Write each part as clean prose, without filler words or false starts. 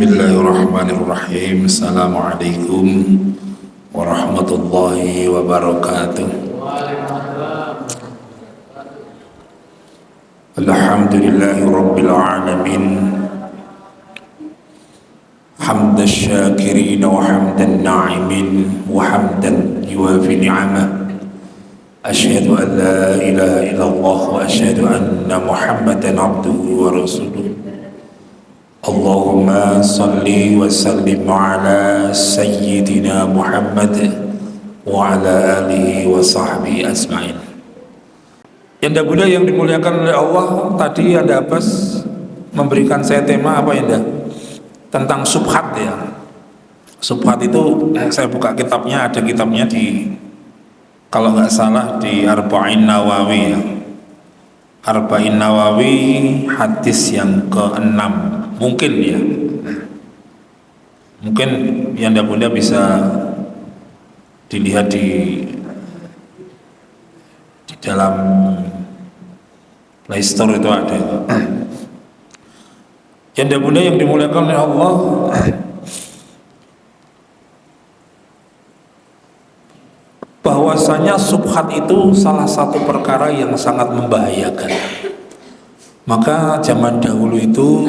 Bismillahirrahmanirrahim. Assalamualaikum warahmatullahi wabarakatuh. Alhamdulillahi rabbil alamin. Hamdan syakirin wa hamdan na'imin wa hamdan yuwafi ni'amah. Asyhadu an la ilaha illallah wa asyhadu anna Muhammadan abduhu wa rasuluh. Allahumma salli wa sallim ala sayyidina Muhammad wa ala alihi wa sahbihi asma'in. Yanda Bunda yang dimuliakan oleh Allah, tadi Anda Abbas memberikan saya tema apa Yanda? Tentang subhat ya. Subhat itu saya buka kitabnya, ada kitabnya di, kalau nggak salah di Arba'in Nawawi ya. Arba'in Nawawi hadis yang ke-6 mungkin ya. Mungkin Yanda Bunda bisa dilihat di dalam Play Store itu ada. Yanda Bunda yang dimuliakan oleh Allah, bahwasanya subhat itu salah satu perkara yang sangat membahayakan. Maka zaman dahulu itu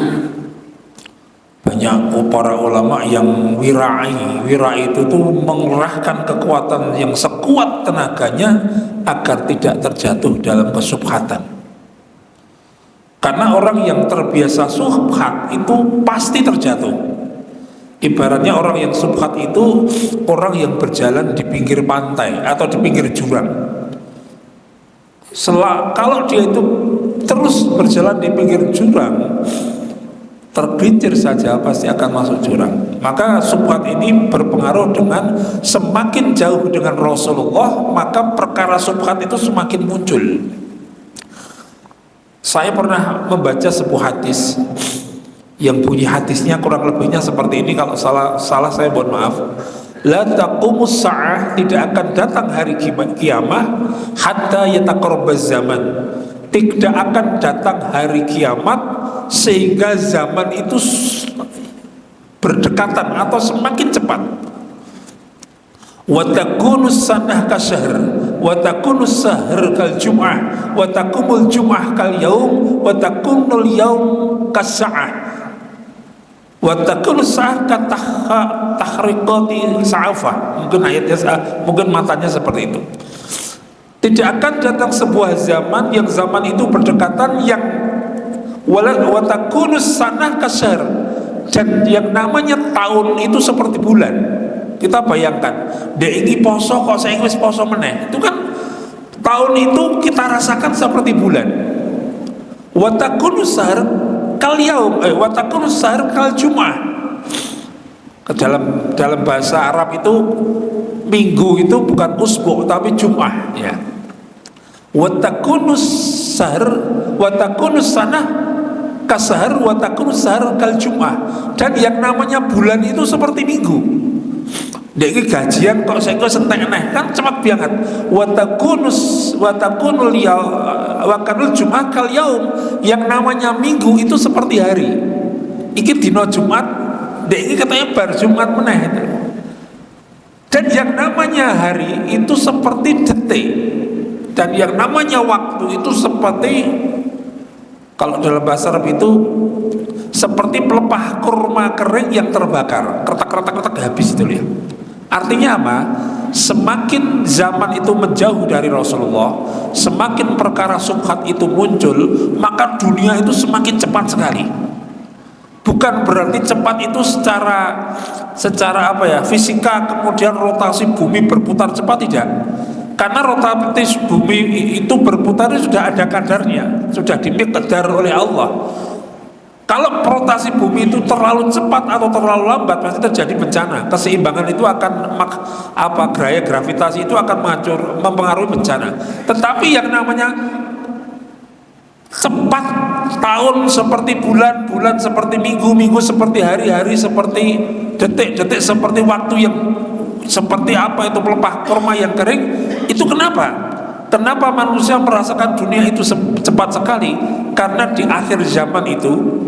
banyak para ulama yang wirai itu tuh mengerahkan kekuatan yang sekuat tenaganya agar tidak terjatuh dalam kesubhatan. Karena orang yang terbiasa subhat itu pasti terjatuh. Ibaratnya orang yang subhat itu orang yang berjalan di pinggir pantai atau di pinggir jurang. Kalau dia itu terus berjalan di pinggir jurang, tergelincir saja pasti akan masuk jurang. Maka subhat ini berpengaruh dengan semakin jauh dengan Rasulullah, maka perkara subhat itu semakin muncul. Saya pernah membaca sebuah hadis yang bunyi hadisnya kurang lebihnya seperti ini, kalau salah saya mohon maaf. La taqumus sa'ah, tidak akan datang hari kiamat hatta yataqarrabaz zaman, tidak akan datang hari kiamat sehingga zaman itu berdekatan atau semakin cepat. Wa takunus sanah kasyahr wa takunus sahr kal jum'ah wa takumul jum'ah kal yaum wa takunul yaum kas'ah wa takunus sa'ah katahriqati sa'afah. Mungkin ayatnya, mungkin matanya seperti itu. Tidak akan datang sebuah zaman yang zaman itu berdekatan, yang wa takunus sanah kasyahr, dan yang namanya tahun itu seperti bulan. Kita bayangkan, dek ini poso kok saya wis poso meneh. Itu kan tahun itu kita rasakan seperti bulan. Wa takunus sahr kal yaum wa takunus sahr kal jum'ah. Dalam bahasa Arab itu minggu itu bukan usbu tapi jum'ah ya. Wa takunus sahr wa takunus sanah kasahar wa takunus sahr kal jum'ah. Dan yang namanya bulan itu seperti minggu. Dek gajian kok saya sentek neh kan cepat banget. Wa takunul jum'ah kal yaum, yang namanya minggu itu seperti hari. Iki dino Jumat, dek iki katanya bar Jumat meneh itu. Dan yang namanya hari itu seperti detik, dan yang namanya waktu itu seperti, kalau dalam bahasa Arab itu seperti pelepah kurma kering yang terbakar, kretak habis itu ya. Artinya apa? Semakin zaman itu menjauh dari Rasulullah, semakin perkara subhat itu muncul, maka dunia itu semakin cepat sekali. Bukan berarti cepat itu secara apa ya, fisika, kemudian rotasi bumi berputar cepat, tidak. Karena rotasi bumi itu berputar sudah ada kadarnya, sudah dimiqdar oleh Allah. Kalau rotasi bumi itu terlalu cepat atau terlalu lambat, pasti terjadi bencana. Keseimbangan itu akan gaya gravitasi itu akan mempengaruhi bencana. Tetapi yang namanya cepat, tahun seperti bulan, bulan seperti minggu, minggu seperti hari-hari, seperti detik-detik, seperti waktu yang seperti apa itu pelepah kurma yang kering. Itu kenapa? Kenapa manusia merasakan dunia itu cepat sekali? Karena di akhir zaman itu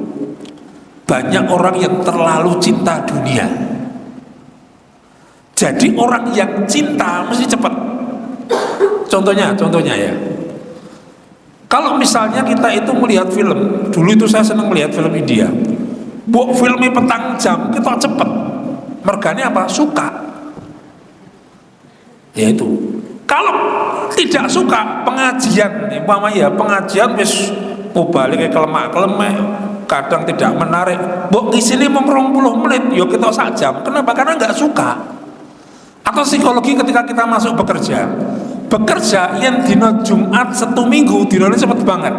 Banyak orang yang terlalu cinta dunia. Jadi orang yang cinta mesti cepat. Contohnya ya. Kalau misalnya kita itu melihat film, dulu itu saya senang melihat film India. Buat filmnya petang jam, kita cepet. Mergane apa? Suka. Ya itu. Kalau tidak suka pengajian, umpamanya pengajian wis balik ke kelemak-kelemek, kadang tidak menarik. Mbok ngisini mung 20 menit, yo kita sak jam. Kenapa? Karena nggak suka. Atau psikologi ketika kita masuk bekerja yang dino Jumat 1 minggu, dinone cepet banget.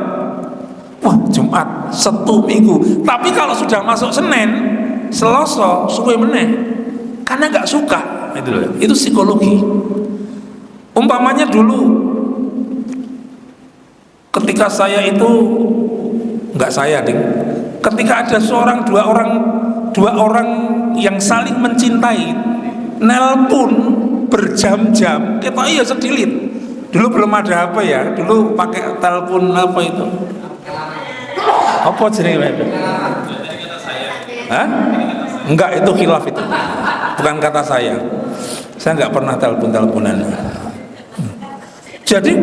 Wah, Jumat 1 minggu. Tapi kalau sudah masuk Senin, Selasa, suwe meneh. Karena nggak suka. Itu psikologi. Umpamanya dulu ketika saya itu ketika ada dua orang yang saling mencintai, nelpon berjam-jam, kita iya sedilit. Dulu belum ada apa ya, dulu pakai telepon apa itu? Apa jenenge itu? Hah? Enggak, itu khilaf itu. Bukan kata saya. Saya enggak pernah telepon-teleponan. Jadi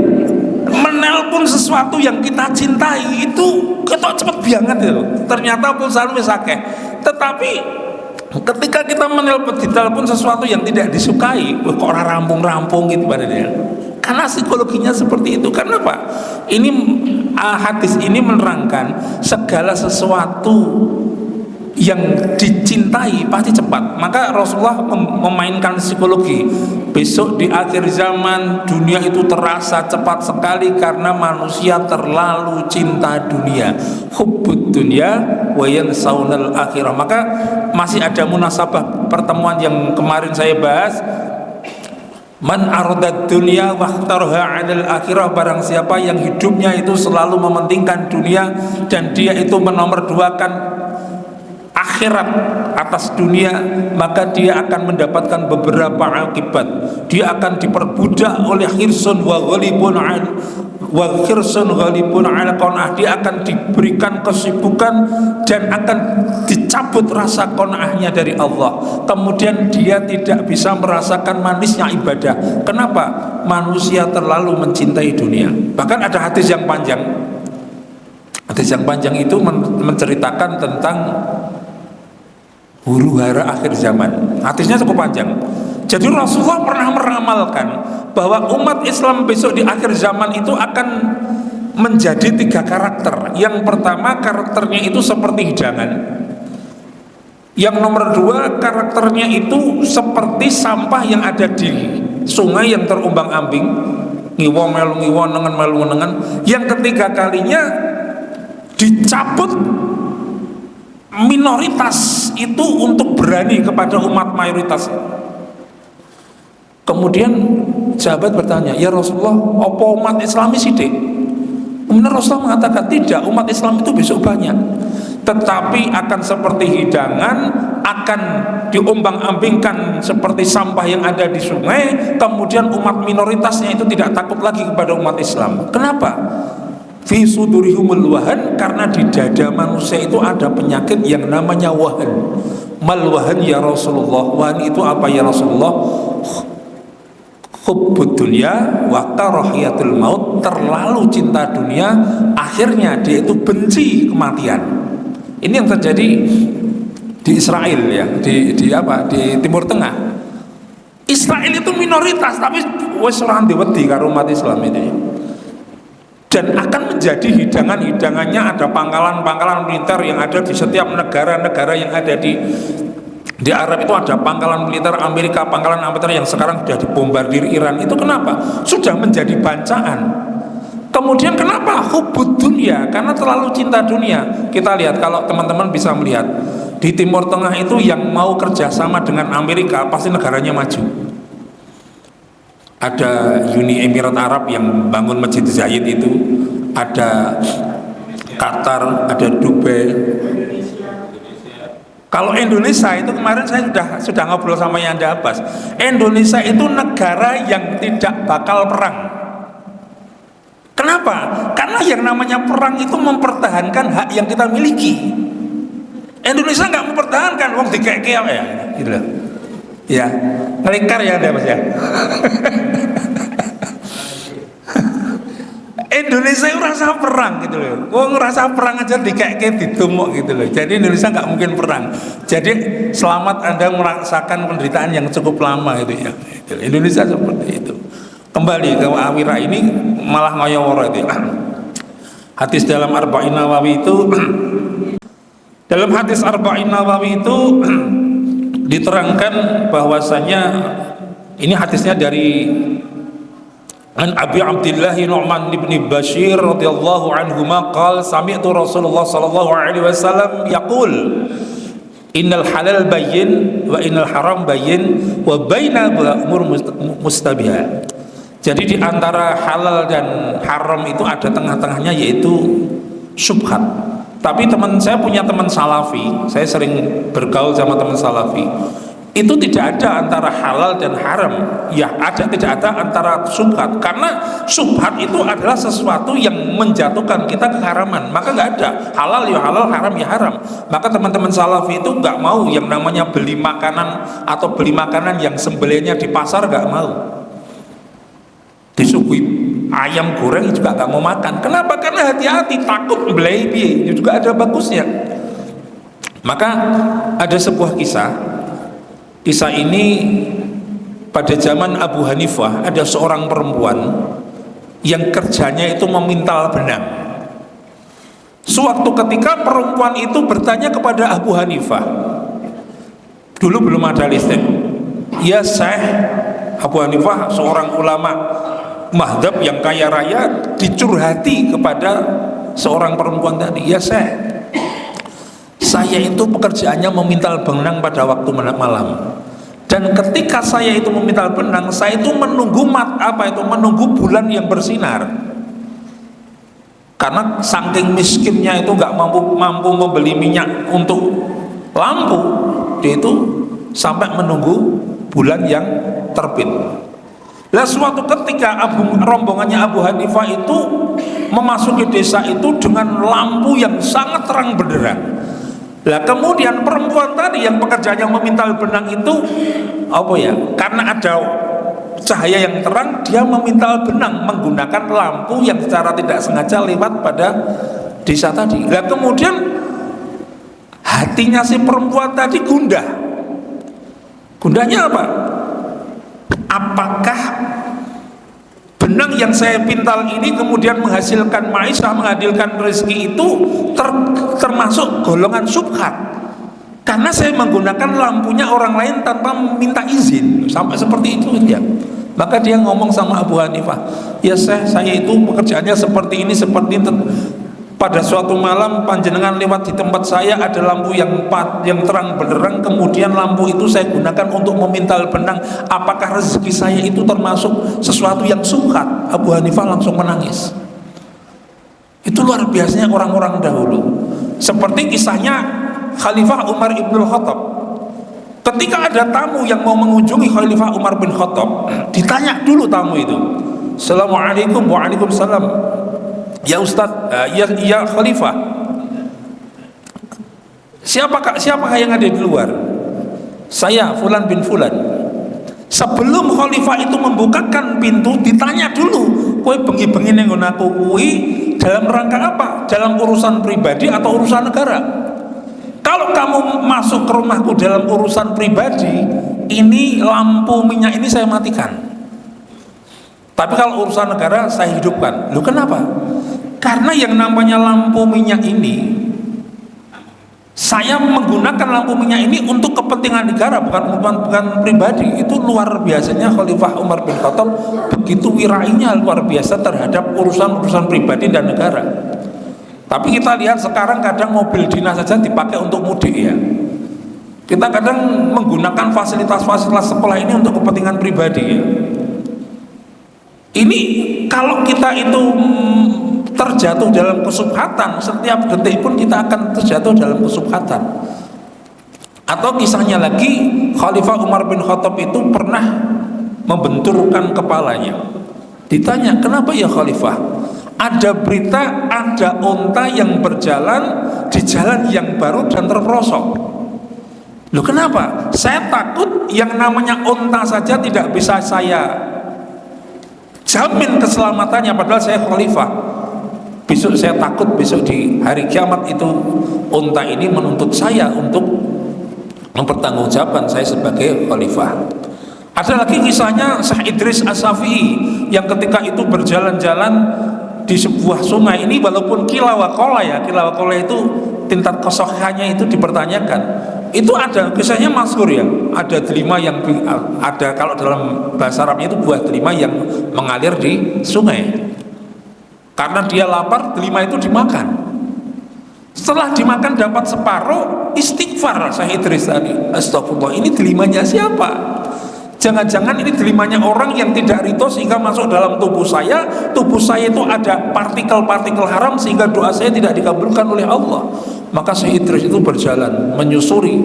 menelpon sesuatu yang kita cintai itu kita cepet banget itu. Ternyata pulsa wis akeh. Tetapi ketika kita ditelepon sesuatu yang tidak disukai, kok ora rampung-rampung gitu badannya. Karena psikologinya seperti itu. Kenapa? Ini hadis ini menerangkan segala sesuatu yang dicintai pasti cepat. Maka Rasulullah memainkan psikologi. Besok di akhir zaman dunia itu terasa cepat sekali karena manusia terlalu cinta dunia. Hubbud dunya wa yansaunal akhirah. Maka masih ada munasabah pertemuan yang kemarin saya bahas. Man aradad dunya wahtarha 'alal akhirah, barang siapa yang hidupnya itu selalu mementingkan dunia dan dia itu menomorduakan akhirat atas dunia, maka dia akan mendapatkan beberapa akibat. Dia akan diperbudak oleh khirsun wa ghalibun ala qanaah. Dia akan diberikan kesibukan dan akan dicabut rasa qanaahnya dari Allah. Kemudian dia tidak bisa merasakan manisnya ibadah. Kenapa? Manusia terlalu mencintai dunia. Bahkan ada hadis yang panjang. Hadis yang panjang itu menceritakan tentang huru-hara akhir zaman. Hadisnya cukup panjang. Jadi Rasulullah pernah meramalkan bahwa umat Islam besok di akhir zaman itu akan menjadi 3 karakter. Yang pertama, karakternya itu seperti hidangan. Yang nomor 2, karakternya itu seperti sampah yang ada di sungai yang terumbang-ambing, ngiwo melu ngiwo, nengen melu nengen. Yang ketiga kalinya dicabut minoritas itu untuk berani kepada umat mayoritas. Kemudian sahabat bertanya, ya Rasulullah, apa umat Islami sidik? Kemudian Rasulullah mengatakan, tidak, umat Islam itu besok banyak, tetapi akan seperti hidangan, akan diombang-ambingkan seperti sampah yang ada di sungai. Kemudian umat minoritasnya itu tidak takut lagi kepada umat Islam. Kenapa? Fi sudurihumul wahan, karena di dada manusia itu ada penyakit yang namanya wahan. Mal wahan ya Rasulullah? Wahan itu apa ya Rasulullah? Hubbud dunya wa karahiyatul maut, terlalu cinta dunia, akhirnya dia itu benci kematian. Ini yang terjadi di Israel ya, di Timur Tengah. Israel itu minoritas tapi wis ora diwedi karo umat Islam ini. Dan akan menjadi hidangan-hidangannya, ada pangkalan-pangkalan militer yang ada di setiap negara-negara yang ada di Arab itu ada pangkalan militer Amerika, pangkalan militer yang sekarang sudah dibombardir Iran. Itu kenapa? Sudah menjadi bancaan. Kemudian kenapa? Hubbud dunya, karena terlalu cinta dunia. Kita lihat, kalau teman-teman bisa melihat di Timur Tengah itu yang mau kerjasama dengan Amerika pasti negaranya maju. Ada Uni Emirat Arab yang bangun Masjid Zayed itu, ada Qatar, ada Dubai. Kalau Indonesia itu kemarin saya sudah ngobrol sama Yanda Abbas. Indonesia itu negara yang tidak bakal perang. Kenapa? Karena yang namanya perang itu mempertahankan hak yang kita miliki. Indonesia nggak mempertahankan, wong dikek-kek ya, gitu loh. Ya, ngelikar ya Anda Mas ya. Indonesia itu rasa perang gitu loh. Wong rasa perang aja dikek-kek ditumuk gitu loh. Jadi Indonesia nggak mungkin perang. Jadi selamat Anda merasakan penderitaan yang cukup lama itu ya. Indonesia seperti itu. Kembali ke Awira ini malah ngoyo-woro itu. Hadis dalam Arba'in Nawawi itu dalam hadis Arba'in Nawawi itu diterangkan bahwasanya ini hadisnya dari An Abi Abdullah Nu'man bin Bashir radhiyallahu anhuma qala sami'tu Rasulullah sallallahu alaihi wasallam yaqul innal halal bayyin wa innal haram bayyin wa baina umur mustabihat. Jadi di antara halal dan haram itu ada tengah-tengahnya yaitu syubhat. Tapi saya punya teman salafi, saya sering bergaul sama teman salafi. Itu tidak ada antara halal dan haram. Ya, tidak ada antara syubhat. Karena syubhat itu adalah sesuatu yang menjatuhkan kita ke haraman. Maka nggak ada halal ya halal, haram ya haram. Maka teman-teman salafi itu nggak mau yang namanya beli makanan atau beli makanan yang sembelihnya di pasar, nggak mau. Disuguhi ayam goreng juga nggak mau makan. Kenapa? Karena hati-hati, takut beli itu juga ada bagusnya. Maka ada sebuah kisah. Kisah ini pada zaman Abu Hanifah ada seorang perempuan yang kerjanya itu memintal benang. Suatu ketika perempuan itu bertanya kepada Abu Hanifah, dulu belum ada listrik. Ya Syekh, Abu Hanifah seorang ulama mazhab yang kaya raya dicurhati kepada seorang perempuan tadi. Ya Syekh, saya itu pekerjaannya memintal benang pada waktu malam. Dan ketika saya itu memintal benang, saya itu menunggu menunggu bulan yang bersinar. Karena saking miskinnya itu nggak mampu membeli minyak untuk lampu, dia itu sampai menunggu bulan yang terbit. Nah, suatu ketika rombongannya Abu Hanifah itu memasuki desa itu dengan lampu yang sangat terang benderang. Nah, kemudian perempuan tadi yang pekerjaannya memintal benang itu karena ada cahaya yang terang, dia memintal benang menggunakan lampu yang secara tidak sengaja lewat pada desa tadi. Nah, kemudian hatinya si perempuan tadi gundah. Gundahnya apa? Apakah benang yang saya pintal ini kemudian menghasilkan maisha, menghasilkan rezeki itu termasuk golongan syubhat? Karena saya menggunakan lampunya orang lain tanpa minta izin, sampai seperti itu ya. Maka dia ngomong sama Abu Hanifah, ya saya itu pekerjaannya seperti ini. Pada suatu malam panjenengan lewat di tempat saya, ada lampu yang terang benderang, kemudian lampu itu saya gunakan untuk memintal benang. Apakah rezeki saya itu termasuk sesuatu yang syubhat? Abu Hanifah langsung menangis. Itu luar biasanya orang-orang dahulu. Seperti kisahnya Khalifah Umar ibn Khattab. Ketika ada tamu yang mau mengunjungi Khalifah Umar bin Khattab, ditanya dulu tamu itu, Assalamualaikum, waalaikumsalam. Ya Ustadz, ya Khalifah, siapakah yang ada di luar? Saya Fulan bin Fulan. Sebelum Khalifah itu membukakan pintu, ditanya dulu, kowe bengi-bengi ning aku kuwi dalam rangka apa? Dalam urusan pribadi atau urusan negara? Kalau kamu masuk ke rumahku dalam urusan pribadi, ini lampu minyak ini saya matikan. Tapi kalau urusan negara saya hidupkan. Loh, kenapa? Karena yang namanya lampu minyak ini, saya menggunakan lampu minyak ini untuk kepentingan negara, bukan pribadi. Itu luar biasanya Khalifah Umar bin Khattab, begitu wirainya luar biasa terhadap urusan pribadi dan negara. Tapi kita lihat sekarang kadang mobil dinas saja dipakai untuk mudik ya. Kita kadang menggunakan fasilitas-fasilitas sekolah ini untuk kepentingan pribadi ya. Ini kalau kita itu terjatuh dalam kesubhatan, setiap detik pun kita akan terjatuh dalam kesubhatan. Atau kisahnya lagi, Khalifah Umar bin Khattab itu pernah membenturkan kepalanya. Ditanya, kenapa ya Khalifah? Ada berita ada unta yang berjalan di di jalan yang baru dan terperosok. Loh kenapa? Saya takut yang namanya unta saja tidak bisa saya jamin keselamatannya, padahal saya khalifah. Besok saya takut besok di hari kiamat itu unta ini menuntut saya untuk mempertanggungjawabkan saya sebagai khalifah. Ada lagi kisahnya Syekh Idris As-Syafi'i yang ketika itu berjalan-jalan di sebuah sungai ini, walaupun kilawakola itu tingkat kesohihannya itu dipertanyakan. Itu ada kisahnya masyhur ya, ada delima yang ada, kalau dalam bahasa Arabnya itu buah delima yang mengalir di sungai. Karena dia lapar, delima itu dimakan. Setelah dimakan dapat separuh, istighfar Syekh Idris tadi, astagfirullah, ini delimanya siapa? Jangan-jangan ini delimanya orang yang tidak ridho sehingga masuk dalam tubuh saya itu ada partikel-partikel haram sehingga doa saya tidak dikabulkan oleh Allah. Maka Syekh Idris itu berjalan menyusuri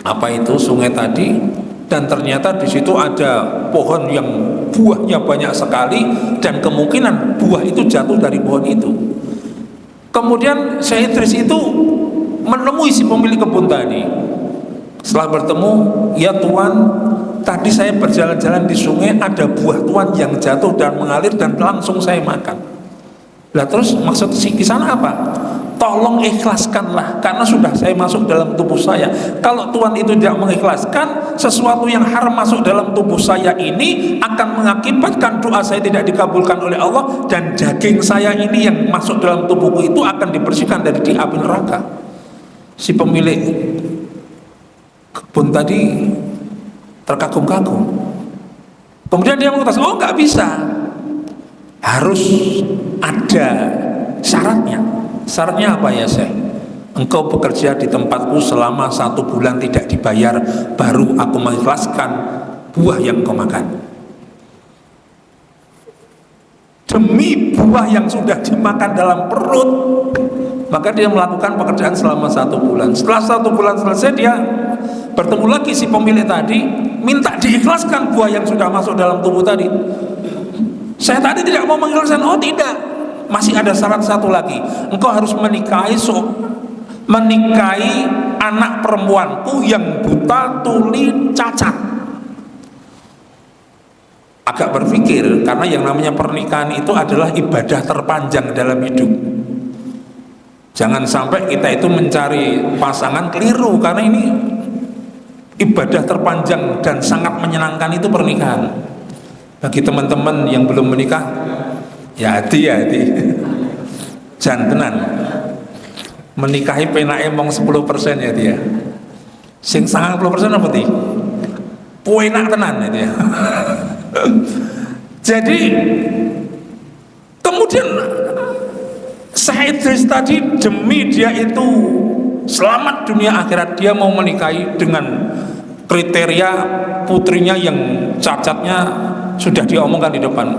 apa itu sungai tadi, dan ternyata di situ ada pohon yang buahnya banyak sekali dan kemungkinan buah itu jatuh dari pohon itu. Kemudian Syekh Idris itu menemui si pemilik kebun tadi. Setelah bertemu, ya Tuan, tadi saya berjalan-jalan di sungai, ada buah Tuan yang jatuh dan mengalir dan langsung saya makan. Lah terus maksud di sana apa? Tolong ikhlaskanlah, karena sudah saya masuk dalam tubuh saya. Kalau Tuan itu tidak mengikhlaskan, sesuatu yang haram masuk dalam tubuh saya ini akan mengakibatkan doa saya tidak dikabulkan oleh Allah, dan daging saya ini yang masuk dalam tubuhku itu akan dibersihkan dari api neraka. Si pemilik kebun tadi terkagum-kagum. Kemudian dia mengatakan, oh nggak bisa, harus ada syaratnya. Syaratnya apa ya Syekh? Engkau bekerja di tempatku selama 1 bulan tidak dibayar, baru aku mengikhlaskan buah yang kau makan. Demi buah yang sudah dimakan dalam perut, maka dia melakukan pekerjaan selama 1 bulan. Setelah 1 bulan selesai, dia bertemu lagi si pemilik tadi, minta diikhlaskan buah yang sudah masuk dalam tubuh tadi. Saya tadi tidak mau mengikhlaskan. Oh tidak, masih ada syarat satu lagi. Engkau harus menikahi anak perempuanku yang buta, tuli, cacat. Agak berpikir, karena yang namanya pernikahan itu adalah ibadah terpanjang dalam hidup. Jangan sampai kita itu mencari pasangan keliru, karena ini ibadah terpanjang dan sangat menyenangkan itu pernikahan. Bagi teman-teman yang belum menikah, ya hati-hati, jantenan menikahi penake mong 10% ya dia. Sing 90% apa ti? Penak tenan itu ya. Jadi kemudian Syekh Idris tadi demi dia itu selamat dunia akhirat, dia mau menikahi dengan kriteria putrinya yang cacatnya sudah dia omongkan di depan.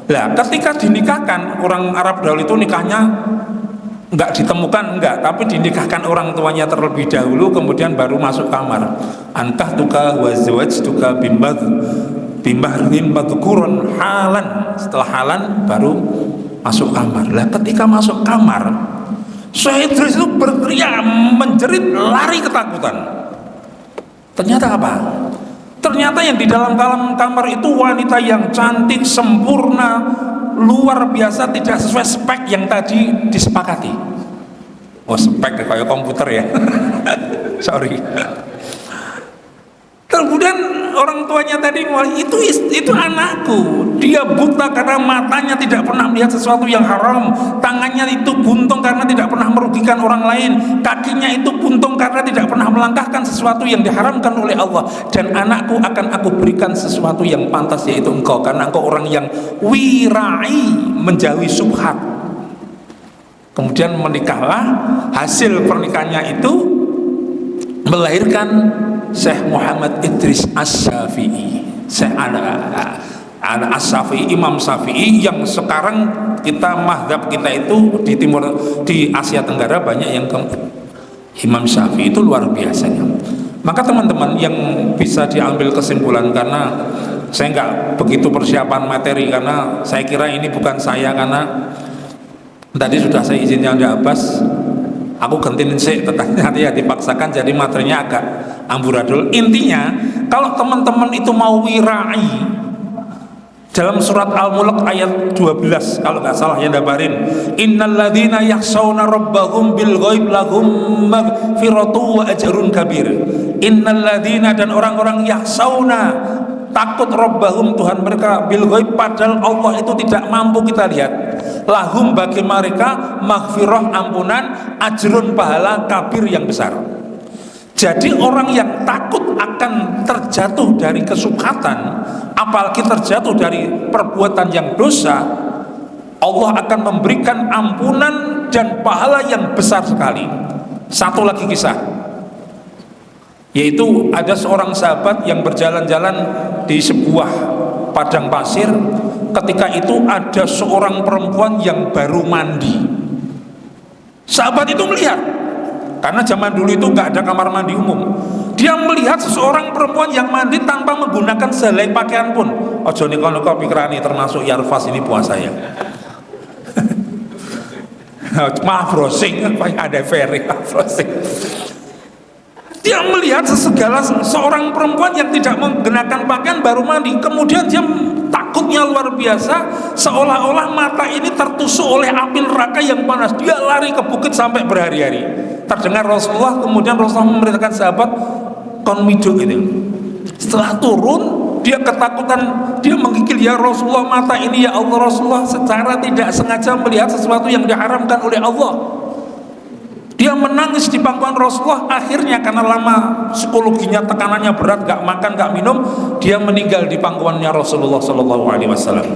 Lah ketika dinikahkan, orang Arab dahulu itu nikahnya enggak ditemukan, enggak, tapi dinikahkan orang tuanya terlebih dahulu, kemudian baru masuk kamar. Antah tuka wazwaj tuka bimbahrin madhkurun halan. Setelah halan baru masuk kamar. Lah ketika masuk kamar, Syekh Idris itu berteriak, menjerit, lari ketakutan. Ternyata apa? Ternyata yang di dalam kamar itu wanita yang cantik, sempurna, luar biasa, tidak sesuai spek yang tadi disepakati. Oh spek kayak komputer ya. Sorry. Kemudian orang tuanya tadi itu anakku, dia buta karena matanya tidak pernah melihat sesuatu yang haram, tangannya itu buntung karena tidak pernah merugikan orang lain, kakinya itu buntung karena tidak pernah melangkahkan sesuatu yang diharamkan oleh Allah, dan anakku akan aku berikan sesuatu yang pantas, yaitu engkau, karena engkau orang yang wirai, menjauhi syubhat. Kemudian menikahlah. Hasil pernikahannya itu melahirkan Syekh Muhammad Idris As-Syafi'i, Syekh As-Syafi'i, Imam Syafi'i, yang sekarang kita mazhab kita itu di timur, di Asia Tenggara banyak yang Imam Syafi'i itu luar biasanya. Maka teman-teman yang bisa diambil kesimpulan, karena saya nggak begitu persiapan materi, karena saya kira ini bukan saya, karena tadi sudah saya izin yang Anda Abbas, Aku gantiin sih, tetapi nanti ya dipaksakan jadi materinya agak amburadul. Intinya, kalau teman-teman itu mau wirai, dalam surat Al-Mulk ayat 12 kalau nggak salah ya, dabarin, innalladzina yakhshawna rabbahum bil ghaib lahum maghfiratu wa ajrun kabir. Innalladzina, dan orang-orang yakhshawna, takut rabbahum, Tuhan mereka, bil ghaib, padahal Allah itu tidak mampu kita lihat, lahum, bagi mereka, maghfirah, ampunan, ajrun, pahala, kabir, yang besar. Jadi orang yang takut akan terjatuh dari kesukatan, apalagi terjatuh dari perbuatan yang dosa, Allah akan memberikan ampunan dan pahala yang besar sekali. Satu lagi kisah, yaitu ada seorang sahabat yang berjalan-jalan di sebuah padang pasir. Ketika itu ada seorang perempuan yang baru mandi. Sahabat itu melihat, karena zaman dulu itu nggak ada kamar mandi umum. Dia melihat seseorang perempuan yang mandi tanpa menggunakan sehelai pakaian pun. Ojo niko-niko pikirani termasuk Yarfas ini puasa ya. Maaf browsing, ada ferry browsing. Dia melihat seorang perempuan yang tidak menggunakan pakaian baru mandi. Kemudian dia takutnya luar biasa, seolah-olah mata ini tertusuk oleh api neraka yang panas. Dia lari ke bukit sampai berhari-hari. Terdengar Rasulullah, kemudian Rasulullah memerintahkan sahabat kon miduk gitu. Setelah turun, dia ketakutan, dia menggigil, ya Rasulullah, mata ini ya Allah Rasulullah secara tidak sengaja melihat sesuatu yang diharamkan oleh Allah. Dia menangis di pangkuan Rasulullah. Akhirnya karena lama psikologinya, tekanannya berat, gak makan, gak minum, dia meninggal di pangkuannya Rasulullah SAW.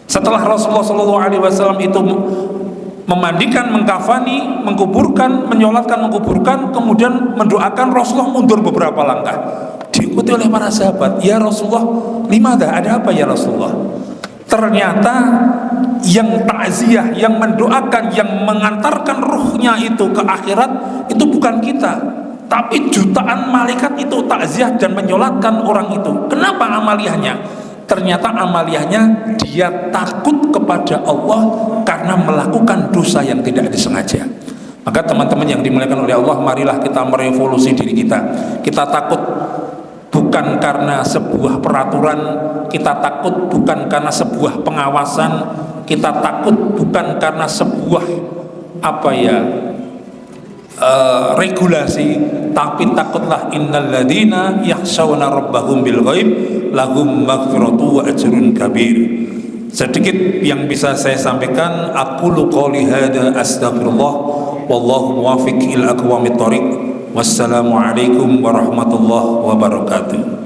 Setelah Rasulullah SAW itu memandikan, mengkafani, mengkuburkan, menyolatkan, mengkuburkan, kemudian mendoakan, Rasulullah mundur beberapa langkah. Diikuti oleh para sahabat. Ya Rasulullah, limada, ada apa ya Rasulullah? Ternyata yang takziah, yang mendoakan, yang mengantarkan ruhnya itu ke akhirat, itu bukan kita, tapi jutaan malaikat itu takziah dan menyolatkan orang itu. Kenapa amaliyahnya? Ternyata amaliyahnya dia takut kepada Allah karena melakukan dosa yang tidak disengaja. Maka teman-teman yang dimuliakan oleh Allah, marilah kita merevolusi diri kita. Kita takut bukan karena sebuah peraturan, kita takut bukan karena sebuah pengawasan, kita takut bukan karena sebuah regulasi, tapi takutlah innalladzina yakhshawna rabbahum bil ghaib lahum maghfiratu wa ajrun kabir. Sedikit yang bisa saya sampaikan, aqulu qouli hadza astaghfirullah wallahu muwaffiq ila aqwamit thoriq. Wassalamualaikum warahmatullahi wabarakatuh.